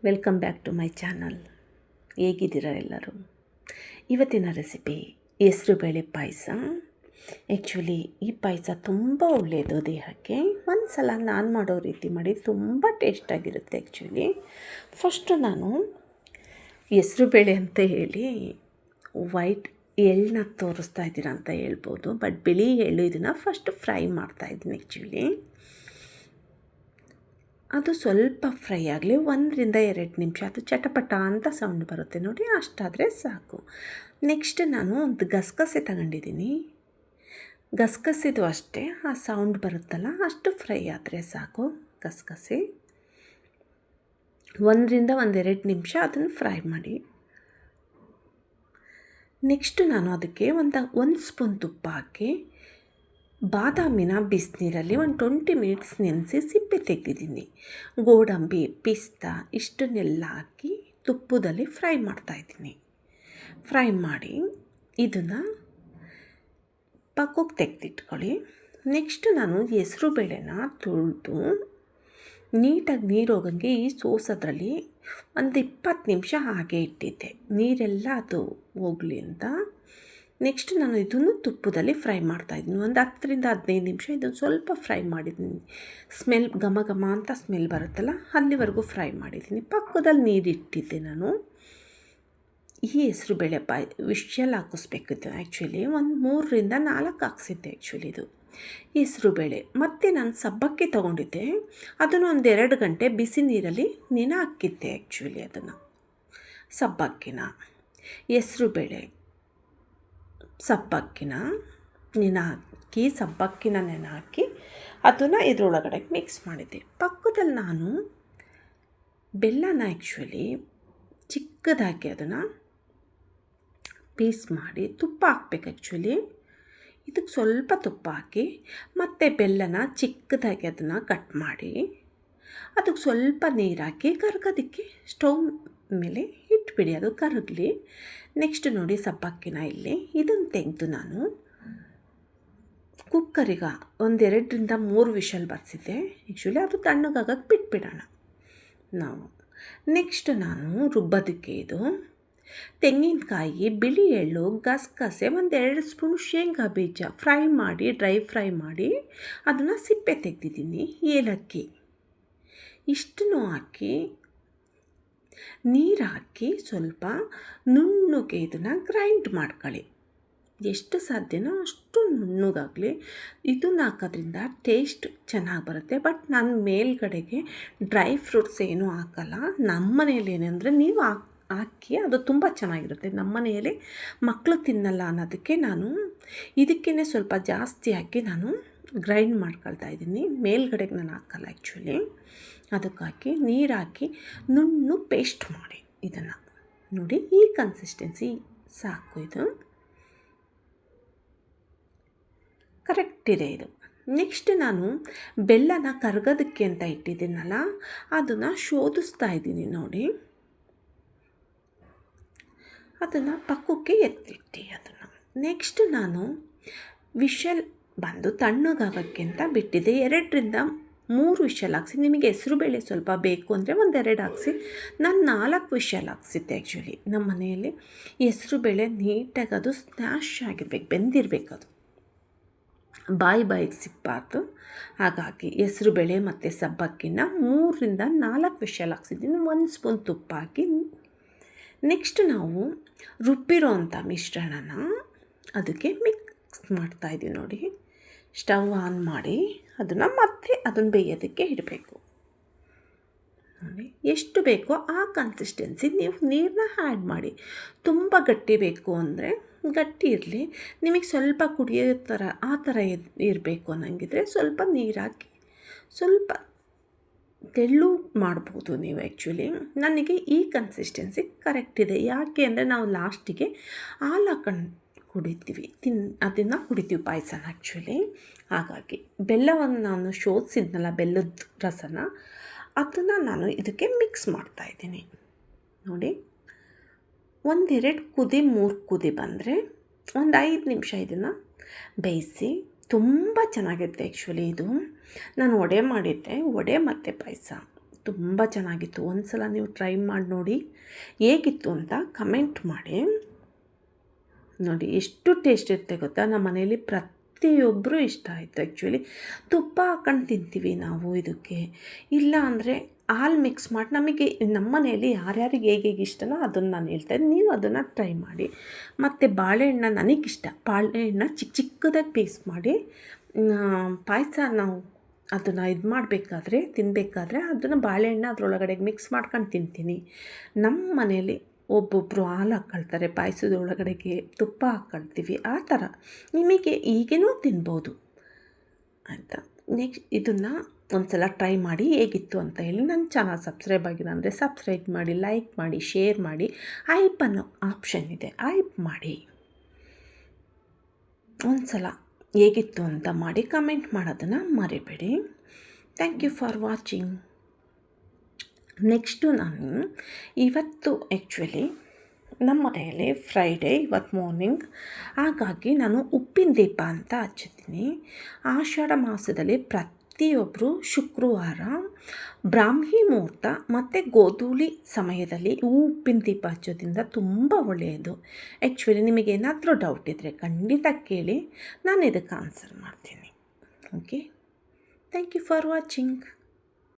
Welcome back to my channel. ಹೇಗಿದ್ದೀರಾ ಎಲ್ಲರೂ? ಇವತ್ತಿನ ರೆಸಿಪಿ ಹೆಸರುಬೇಳೆ ಪಾಯಸ. ಆ್ಯಕ್ಚುಲಿ ಈ ಪಾಯಸ ತುಂಬ ಒಳ್ಳೆಯದು ದೇಹಕ್ಕೆ. ಒಂದು ಸಲ ನಾನು ಮಾಡೋ ರೀತಿ ಮಾಡಿ, ತುಂಬ ಟೇಸ್ಟಾಗಿರುತ್ತೆ. ಆ್ಯಕ್ಚುಲಿ ಫಸ್ಟು ನಾನು ಹೆಸರುಬೇಳೆ ಅಂತ ಹೇಳಿ ವೈಟ್ ಎಳ್ಳನ್ನ ತೋರಿಸ್ತಾ ಇದ್ದೀರಾ ಅಂತ ಹೇಳ್ಬೋದು, ಬಟ್ ಬಿಳಿ ಎಳ್ಳು ಇದನ್ನು ಫಸ್ಟ್ ಫ್ರೈ ಮಾಡ್ತಾಯಿದ್ದೀನಿ. ಆ್ಯಕ್ಚುಲಿ ಅದು ಸ್ವಲ್ಪ ಫ್ರೈ ಆಗಲಿ, 1-2 ನಿಮಿಷ, ಅದು ಚಟಪಟ ಅಂತ ಸೌಂಡ್ ಬರುತ್ತೆ ನೋಡಿ, ಅಷ್ಟಾದರೆ ಸಾಕು. ನೆಕ್ಸ್ಟ್ ನಾನು ಒಂದು ಗಸಗಸೆ ತಗೊಂಡಿದ್ದೀನಿ. ಗಸಗಸೆದು ಅಷ್ಟೇ, ಆ ಸೌಂಡ್ ಬರುತ್ತಲ್ಲ ಅಷ್ಟು ಫ್ರೈ ಆದರೆ ಸಾಕು. ಗಸಗಸೆ 1-2 ನಿಮಿಷ ಅದನ್ನು ಫ್ರೈ ಮಾಡಿ. ನೆಕ್ಸ್ಟು ನಾನು ಅದಕ್ಕೆ ಒಂದು ಸ್ಪೂನ್ ತುಪ್ಪ ಹಾಕಿ ಬಾದಾಮಿನ ಬಿಸಿನೀರಲ್ಲಿ 20 ಮಿನಿಟ್ಸ್ ನೆನೆಸಿ ಸಿಪ್ಪೆ ತೆಗೆದಿದ್ದೀನಿ. ಗೋಡಂಬಿ, ಪಿಸ್ತಾ ಇಷ್ಟನ್ನೆಲ್ಲ ಹಾಕಿ ತುಪ್ಪದಲ್ಲಿ ಫ್ರೈ ಮಾಡ್ತಾಯಿದ್ದೀನಿ. ಫ್ರೈ ಮಾಡಿ ಇದನ್ನು ಪಕ್ಕಕ್ಕೆ ತೆಗೆದಿಟ್ಕೊಳ್ಳಿ. ನೆಕ್ಸ್ಟ್ ನಾನು ಹೆಸರು ಬೇಳೆನ ತೊಳೆದು ನೀಟಾಗಿ ನೀರು ಹೋಗಂಗೆ ಈ ಸೋಸೋದ್ರಲ್ಲಿ 20 ನಿಮಿಷ ಹಾಗೆ ಇಟ್ಟಿದ್ದೆ, ನೀರೆಲ್ಲ ಅದು ಹೋಗಲಿ ಅಂತ. ನೆಕ್ಸ್ಟ್ ನಾನು ಇದನ್ನು ತುಪ್ಪದಲ್ಲಿ ಫ್ರೈ ಮಾಡ್ತಾಯಿದ್ದೀನಿ. 10-15 ನಿಮಿಷ ಇದನ್ನು ಸ್ವಲ್ಪ ಫ್ರೈ ಮಾಡಿದ್ದೀನಿ. ಸ್ಮೆಲ್ ಘಮ ಘಮ ಅಂತ ಸ್ಮೆಲ್ ಬರುತ್ತಲ್ಲ, ಅಲ್ಲಿವರೆಗೂ ಫ್ರೈ ಮಾಡಿದ್ದೀನಿ. ಪಕ್ಕದಲ್ಲಿ ನೀರಿಟ್ಟಿದ್ದೆ ನಾನು. ಈ ಹೆಸರು ಬೇಳೆ ವಿಷಲ್ ಹಾಕಿಸ್ಬೇಕಿತ್ತು. ಆ್ಯಕ್ಚುಲಿ 3-4 ಹಾಕ್ಸಿದ್ದೆ ಆ್ಯಕ್ಚುಲಿ ಇದು ಹೆಸರು ಬೇಳೆ. ಮತ್ತು ನಾನು ಸಬ್ಬಕ್ಕಿ ತೊಗೊಂಡಿದ್ದೆ, ಅದನ್ನು 2 ಗಂಟೆ ಬಿಸಿ ನೀರಲ್ಲಿ ನೆನೆ ಹಾಕಿದ್ದೆ. ಆ್ಯಕ್ಚುಲಿ ಅದನ್ನು ಸಬ್ಬಕ್ಕಿನ, ಹೆಸರು ಬೇಳೆ ಸಬ್ಬಕ್ಕಿನ ನೆನೆ ಹಾಕಿ ಅದನ್ನು ಇದರೊಳಗಡೆ ಮಿಕ್ಸ್ ಮಾಡಿದ್ದೆ. ಪಕ್ಕದಲ್ಲಿ ನಾನು ಬೆಲ್ಲನ ಆ್ಯಕ್ಚುಲಿ ಚಿಕ್ಕದಾಗಿ ಅದನ್ನು ಪೀಸ್ ಮಾಡಿ ತುಪ್ಪ ಹಾಕ್ಬೇಕು. ಆ್ಯಕ್ಚುಲಿ ಇದಕ್ಕೆ ಸ್ವಲ್ಪ ತುಪ್ಪ ಹಾಕಿ ಮತ್ತು ಬೆಲ್ಲನ ಚಿಕ್ಕದಾಗಿ ಅದನ್ನು ಕಟ್ ಮಾಡಿ ಅದಕ್ಕೆ ಸ್ವಲ್ಪ ನೀರು ಹಾಕಿ ಕರ್ಗೋದಕ್ಕೆ ಸ್ಟವ್ ಮೇಲೆ ಇಟ್ಬಿಡಿ, ಅದು ಕರಗಲಿ. ನೆಕ್ಸ್ಟ್ ನೋಡಿ ಸಬ್ಬಕ್ಕಿನ ಇಲ್ಲಿ ಇದನ್ನು ತೆಗೆದು ನಾನು ಕುಕ್ಕರಿಗೆ 2-3 ವಿಷಲ್ ಬರ್ಸಿದ್ದೆ. ಆ್ಯಕ್ಚುಲಿ ಅದು ತಣ್ಣಗಾಗಕ್ಕೆ ಬಿಟ್ಬಿಡೋಣ ನಾವು. ನೆಕ್ಸ್ಟ್ ನಾನು ರುಬ್ಬೋದಕ್ಕೆ ಇದು ತೆಂಗಿನಕಾಯಿ, ಬಿಳಿ ಎಳ್ಳು, ಗಸಗಸೆ, 2 ಸ್ಪೂನ್ ಶೇಂಗಾ ಬೀಜ ಡ್ರೈ ಫ್ರೈ ಮಾಡಿ ಅದನ್ನು ಸಿಪ್ಪೆ ತೆಗೆದಿದ್ದೀನಿ. ಏಲಕ್ಕಿ ಇಷ್ಟನ್ನು ಹಾಕಿ ನೀರು ಹಾಕಿ ಸ್ವಲ್ಪ ನುಣ್ಣಗೆ ಇದನ್ನು ಗ್ರೈಂಡ್ ಮಾಡ್ಕೊಳ್ಳಿ. ಎಷ್ಟು ಸಾಧ್ಯನೋ ಅಷ್ಟು ನುಣ್ಣಗಾಗಲಿ. ಇದನ್ನು ಹಾಕೋದ್ರಿಂದ ಟೇಸ್ಟ್ ಚೆನ್ನಾಗಿ ಬರುತ್ತೆ. ಬಟ್ ನಾನು ಮೇಲ್ಗಡೆಗೆ ಡ್ರೈ ಫ್ರೂಟ್ಸ್ ಏನೂ ಹಾಕಲ್ಲ. ನಮ್ಮ ಮನೇಲಿ ಏನಂದರೆ ನೀವು ಹಾಕಿ ಅದು ತುಂಬ ಚೆನ್ನಾಗಿರುತ್ತೆ. ನಮ್ಮ ಮನೆಯಲ್ಲಿ ಮಕ್ಕಳು ತಿನ್ನಲ್ಲ ಅನ್ನೋದಕ್ಕೆ ನಾನು ಇದಕ್ಕೇ ಸ್ವಲ್ಪ ಜಾಸ್ತಿ ಹಾಕಿ ನಾನು ಗ್ರೈಂಡ್ ಮಾಡ್ಕೊಳ್ತಾ ಇದ್ದೀನಿ. ಮೇಲ್ಗಡೆಗೆ ನಾನು ಹಾಕಲ್ಲ ಆ್ಯಕ್ಚುಲಿ. ಅದಕ್ಕೆ ಹಾಕಿ ನೀರು ಹಾಕಿ ನುಣ್ಣು ಪೇಸ್ಟ್ ಮಾಡಿ ಇದನ್ನು ನೋಡಿ, ಈ ಕನ್ಸಿಸ್ಟೆನ್ಸಿ ಸಾಕು. ಇದು ಕರೆಕ್ಟ್ ಇದೆ ಇದು. ನೆಕ್ಸ್ಟ್ ನಾನು ಬೆಲ್ಲನ ಕರಗೋದಕ್ಕೆ ಅಂತ ಇಟ್ಟಿದ್ದೀನಲ್ಲ, ಅದನ್ನು ಶೋಧಿಸ್ತಾ ಇದ್ದೀನಿ ನೋಡಿ. ಅದನ್ನು ಪಕ್ಕಕ್ಕೆ ಎತ್ತಿಟ್ಟು ಅದನ್ನು ನೆಕ್ಸ್ಟ್ ನಾನು ವಿಷಲ್ ಬಂದು ತಣ್ಣಗಾಗೋಕ್ಕೆ ಅಂತ ಬಿಟ್ಟಿದ್ದೆ. 2-3 ವಿಷಲ್ ಹಾಕ್ಸಿ. ನಿಮಗೆ ಹೆಸರು ಬೇಳೆ ಸ್ವಲ್ಪ ಬೇಕು ಅಂದರೆ 2 ಹಾಕ್ಸಿ. ನಾನು 4 ವಿಷಲ್ ಹಾಕ್ಸಿದ್ದೆ. ಆ್ಯಕ್ಚುಲಿ ನಮ್ಮ ಮನೆಯಲ್ಲಿ ಹೆಸರು ಬೇಳೆ ನೀಟಾಗಿ ಅದು ಸ್ಮ್ಯಾಶ್ ಆಗಿರ್ಬೇಕು, ಬೆಂದಿರಬೇಕು, ಅದು ಬಾಯಿಗೆ ಸಿಕ್ಬಾರ್ದು. ಹಾಗಾಗಿ ಹೆಸರು ಬೇಳೆ ಮತ್ತು ಸಬ್ಬಕ್ಕಿನ 3-4 ವಿಷಲ್ ಹಾಕ್ಸಿದ್ದೀನಿ. 1 ಸ್ಪೂನ್ ತುಪ್ಪ ಹಾಕಿ ನೆಕ್ಸ್ಟ್ ನಾವು ರುಬ್ಬಿರೋ ಅಂಥ ಮಿಶ್ರಣನ ಅದಕ್ಕೆ ಮಿಕ್ಸ್ ಮಾಡ್ತಾಯಿದ್ದೀವಿ ನೋಡಿ. ಸ್ಟವ್ ಆನ್ ಮಾಡಿ ಅದನ್ನು ಬೇಯೋದಕ್ಕೆ ಇಡಬೇಕು ನೋಡಿ. ಎಷ್ಟು ಬೇಕೋ ಆ ಕನ್ಸಿಸ್ಟೆನ್ಸಿ ನೀವು ನೀರನ್ನ ಆ್ಯಡ್ ಮಾಡಿ. ತುಂಬ ಗಟ್ಟಿ ಬೇಕು ಅಂದರೆ ಗಟ್ಟಿ ಇರಲಿ, ನಿಮಗೆ ಸ್ವಲ್ಪ ಕುಡಿಯೋ ಥರ ಆ ಥರ ಇರಬೇಕು ಅನ್ನಂಗಿದ್ರೆ ಸ್ವಲ್ಪ ನೀರು ಹಾಕಿ ಸ್ವಲ್ಪ ತೆಳ್ಳು ಮಾಡ್ಬೋದು ನೀವು. ಆ್ಯಕ್ಚುಲಿ ನನಗೆ ಈ ಕನ್ಸಿಸ್ಟೆನ್ಸಿ ಕರೆಕ್ಟ್ ಇದೆ. ಯಾಕೆ ಅಂದರೆ ನಾವು ಲಾಸ್ಟಿಗೆ ಹಾಲು ಹಾಕೊಂಡು ಅದನ್ನು ಕುಡಿತೀವಿ ಪಾಯಸನ ಆ್ಯಕ್ಚುಲಿ. ಹಾಗಾಗಿ ಬೆಲ್ಲವನ್ನು ನಾನು ಶೋಧಿಸಿದ್ನಲ್ಲ, ಬೆಲ್ಲದ ರಸನ, ಅದನ್ನು ನಾನು ಇದಕ್ಕೆ ಮಿಕ್ಸ್ ಮಾಡ್ತಾಯಿದ್ದೀನಿ ನೋಡಿ. 1-2 ಕುದಿ 3 ಕುದಿ ಬಂದರೆ 5 ನಿಮಿಷ ಇದನ್ನು ಬೇಯಿಸಿ. ತುಂಬ ಚೆನ್ನಾಗಿರುತ್ತೆ ಆ್ಯಕ್ಚುಲಿ ಇದು. ನಾನು ವಡೆ ಮಾಡಿದ್ದೆ, ವಡೆ ಮತ್ತು ಪಾಯಸ ತುಂಬ ಚೆನ್ನಾಗಿತ್ತು. ಒಂದು ಸಲ ನೀವು ಟ್ರೈ ಮಾಡಿ ನೋಡಿ, ಹೇಗಿತ್ತು ಅಂತ ಕಮೆಂಟ್ ಮಾಡಿ. ನೋಡಿ ಎಷ್ಟು ಟೇಸ್ಟ್ ಇರುತ್ತೆ ಗೊತ್ತಾ. ನಮ್ಮ ಮನೇಲಿ ಪ್ರತಿಯೊಬ್ಬರು ಇಷ್ಟ ಆಯಿತು. ಆ್ಯಕ್ಚುಲಿ ತುಪ್ಪ ಹಾಕೊಂಡು ತಿಂತೀವಿ ನಾವು ಇದಕ್ಕೆ, ಇಲ್ಲ ಅಂದರೆ ಹಾಲು ಮಿಕ್ಸ್ ಮಾಡಿ. ನಮಗೆ ನಮ್ಮ ಮನೆಯಲ್ಲಿ ಯಾರ್ಯಾರಿಗೆ ಹೇಗೆ ಇಷ್ಟನೋ ಅದನ್ನು ನಾನು ಹೇಳ್ತಾಯಿದ್ದೆ, ನೀವು ಅದನ್ನು ಟ್ರೈ ಮಾಡಿ. ಮತ್ತು ಬಾಳೆಹಣ್ಣ ನನಗಿಷ್ಟ, ಬಾಳೆಹಣ್ಣ ಚಿಕ್ಕ ಚಿಕ್ಕದಾಗಿ ಪೀಸ್ ಮಾಡಿ ಪಾಯಸ ನಾವು ಅದನ್ನು ಇದು ಮಾಡಬೇಕಾದ್ರೆ ತಿನ್ನಬೇಕಾದ್ರೆ ಅದನ್ನು ಬಾಳೆಹಣ್ಣು ಅದರೊಳಗಡೆ ಮಿಕ್ಸ್ ಮಾಡ್ಕೊಂಡು ತಿಂತೀನಿ. ನಮ್ಮ ಮನೇಲಿ ಒಬ್ಬೊಬ್ಬರು ಹಾಲು ಹಾಕ್ಕೊಳ್ತಾರೆ ಪಾಯಸದ ಒಳಗಡೆಗೆ, ತುಪ್ಪ ಹಾಕ್ಕೊಳ್ತೀವಿ. ಆ ಥರ ನಿಮಗೆ ಈಗೇನೂ ತಿನ್ಬೋದು ಆಯಿತಾ. ನೆಕ್ಸ್ಟ್ ಇದನ್ನು ಒಂದು ಸಲ ಟ್ರೈ ಮಾಡಿ ಹೇಗಿತ್ತು ಅಂತ ಹೇಳಿ. ನನ್ನ ಚಾನಲ್ ಸಬ್ಸ್ಕ್ರೈಬ್ ಆಗಿಲ್ಲ ಅಂದರೆ ಸಬ್ಸ್ಕ್ರೈಬ್ ಮಾಡಿ, ಲೈಕ್ ಮಾಡಿ, ಶೇರ್ ಮಾಡಿ. ಐಪ್ ಅನ್ನೋ ಆಪ್ಷನ್ ಇದೆ, ಐಪ್ ಮಾಡಿ. ಒಂದು ಸಲ ಹೇಗಿತ್ತು ಅಂತ ಮಾಡಿ ಕಮೆಂಟ್ ಮಾಡೋದನ್ನು ಮರಿಬೇಡಿ. Thank you for watching. Next ನಾನು ಇವತ್ತು ಆ್ಯಕ್ಚುಲಿ ನಮ್ಮ ಮನೆಯಲ್ಲಿ ಫ್ರೈಡೇ ಇವತ್ತು ಮಾರ್ನಿಂಗ್, ಹಾಗಾಗಿ ನಾನು ಉಪ್ಪಿನ ದೀಪ ಅಂತ ಹಚ್ಚಿದ್ದೀನಿ. ಆಷಾಢ ಮಾಸದಲ್ಲಿ ಪ್ರತಿಯೊಬ್ಬರು ಶುಕ್ರವಾರ ಬ್ರಾಹ್ಮಿ ಮುಹೂರ್ತ ಮತ್ತು ಗೋಧೂಳಿ ಸಮಯದಲ್ಲಿ ಉಪ್ಪಿನ ದೀಪ ಹಚ್ಚೋದ್ರಿಂದ ತುಂಬ ಒಳ್ಳೆಯದು. ಆ್ಯಕ್ಚುಲಿ ನಿಮಗೇನಾದರೂ ಡೌಟ್ ಇದ್ದರೆ ಖಂಡಿತ ಕೇಳಿ, ನಾನು ಇದಕ್ಕೆ ಆನ್ಸರ್ ಮಾಡ್ತೀನಿ. Okay, thank you for watching.